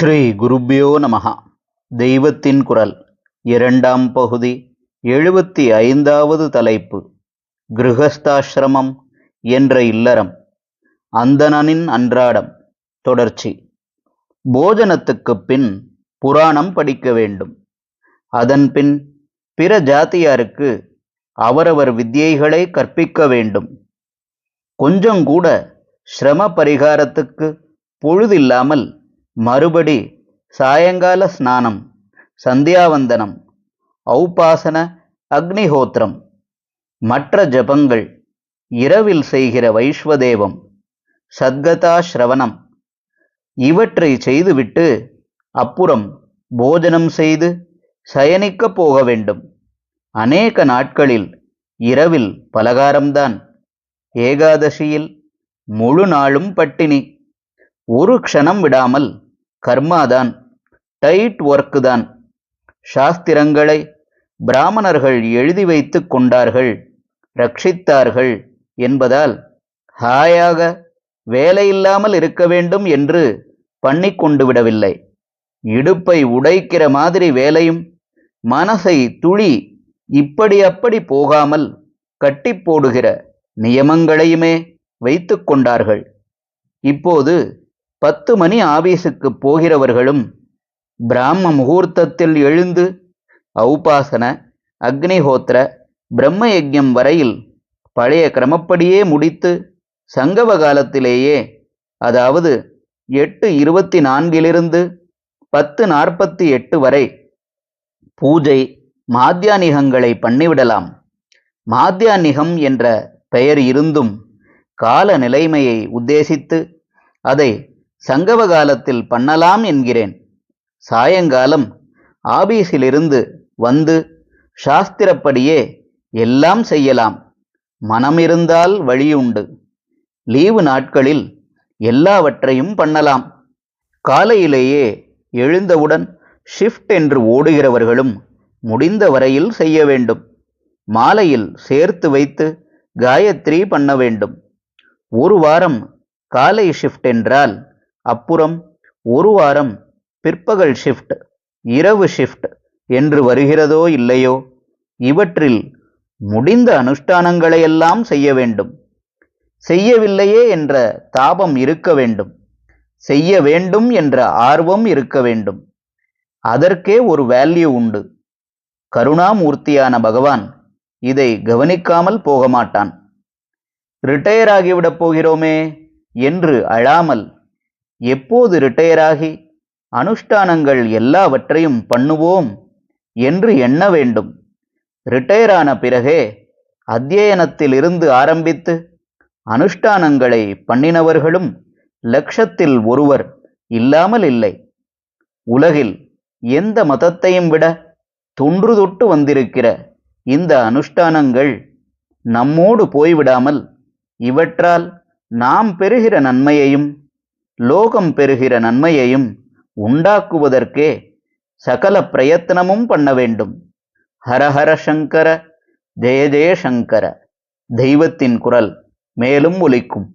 ஸ்ரீ குருப்யோ நமஹ. தெய்வத்தின் குரல் இரண்டாம் பகுதி 75வது தலைப்பு. கிருஹஸ்தாசிரமம் என்ற இல்லறம், அந்தணனின் அன்றாடம். தொடர்ச்சி. போஜனத்துக்குப் பின் புராணம் படிக்க வேண்டும். அதன்பின் பிற ஜாதியாருக்கு அவரவர் வித்யைகளை கற்பிக்க வேண்டும். கொஞ்சங்கூட சிரம பரிகாரத்துக்கு பொழுதில்லாமல் மறுபடி சாயங்கால ஸ்நானம், சந்தியாவந்தனம், ஔபாசன, அக்னிஹோத்திரம், மற்ற ஜபங்கள், இரவில் செய்கிற வைஸ்வதேவம், சத்கதா ஸ்ரவணம் இவற்றை செய்துவிட்டு அப்புறம் போஜனம் செய்து சயனிக்கப் போக வேண்டும். அநேக நாட்களில் இரவில் பலகாரம்தான். ஏகாதசியில் முழு நாளும் பட்டினி. ஒரு க்ஷணம் விடாமல் கர்மாதான், டைட் ஒர்க்கு தான். சாஸ்திரங்களை பிராமணர்கள் எழுதி வைத்து கொண்டார்கள், ரட்சித்தார்கள் என்பதால் ஹாயாக வேலையில்லாமல் இருக்க வேண்டும் என்று பண்ணிக்கொண்டு விடவில்லை. இடுப்பை உடைக்கிற மாதிரி வேலையும் மனசை துளி இப்படி அப்படி போகாமல் கட்டி போடுகிற நியமங்களையுமே வைத்து கொண்டார்கள். இப்போது 10 மணி ஆபீஸுக்கு போகிறவர்களும் பிராம முகூர்த்தத்தில் எழுந்து ஔபாசன, அக்னிஹோத்திர, பிரம்ம யஜ்ஞம் வரையில் பழைய கிரமப்படியே முடித்து சங்கவ காலத்திலேயே, அதாவது 8:24 10:48 வரை பூஜை மாத்தியானிகங்களை பண்ணிவிடலாம். மாத்தியானிகம் என்ற பெயர் இருந்தும் கால நிலைமையை உத்தேசித்து அதை சங்கவ காலத்தில் பண்ணலாம் என்கிறேன். சாயங்காலம் ஆபீஸிலிருந்து வந்து சாஸ்திரப்படியே எல்லாம் செய்யலாம். மனமிருந்தால் வழியுண்டு. லீவு நாட்களில் எல்லாவற்றையும் பண்ணலாம். காலையிலேயே எழுந்தவுடன் ஷிஃப்ட் என்று ஓடுகிறவர்களும் முடிந்த வரையில் செய்ய வேண்டும். மாலையில் சேர்த்து வைத்து காயத்ரி பண்ண வேண்டும். ஒரு வாரம் காலை ஷிஃப்ட் என்றால் அப்புறம் ஒரு வாரம் பிற்பகல் ஷிஃப்ட், இரவு ஷிஃப்ட் என்று வருகிறதோ இல்லையோ, இவற்றில் முடிந்த அனுஷ்டானங்களையெல்லாம் செய்ய வேண்டும். செய்யவில்லையே என்ற தாபம் இருக்க வேண்டும். செய்ய வேண்டும் என்ற ஆர்வம் இருக்க வேண்டும். அதற்கே ஒரு வேல்யூ உண்டு. கருணாமூர்த்தியான பகவான் இதை கவனிக்காமல் போக மாட்டான். ரிட்டையர் ஆகிவிடப் போகிறோமே என்று அழாமல், எப்போது ரிட்டையராகி அனுஷ்டானங்கள் எல்லாவற்றையும் பண்ணுவோம் என்று எண்ண வேண்டும். ரிட்டையரான பிறகே அத்தியனத்திலிருந்து ஆரம்பித்து அனுஷ்டானங்களை பண்ணினவர்களும் லட்சத்தில் ஒருவர் இல்லாமல் இல்லை. உலகில் எந்த மதத்தையும் விட தொன்று தொட்டு வந்திருக்கிற இந்த அனுஷ்டானங்கள் நம்மோடு போய்விடாமல் இவற்றால் நாம் பெறுகிற நன்மையையும் லோகம் பெறுகிற நன்மையையும் உண்டாக்குவதற்கே சகல பிரயத்தனமும் பண்ண வேண்டும். ஹரஹர சங்கர, ஜெய ஜெய சங்கர. தெய்வத்தின் குரல் மேலும் ஒலிக்கும்.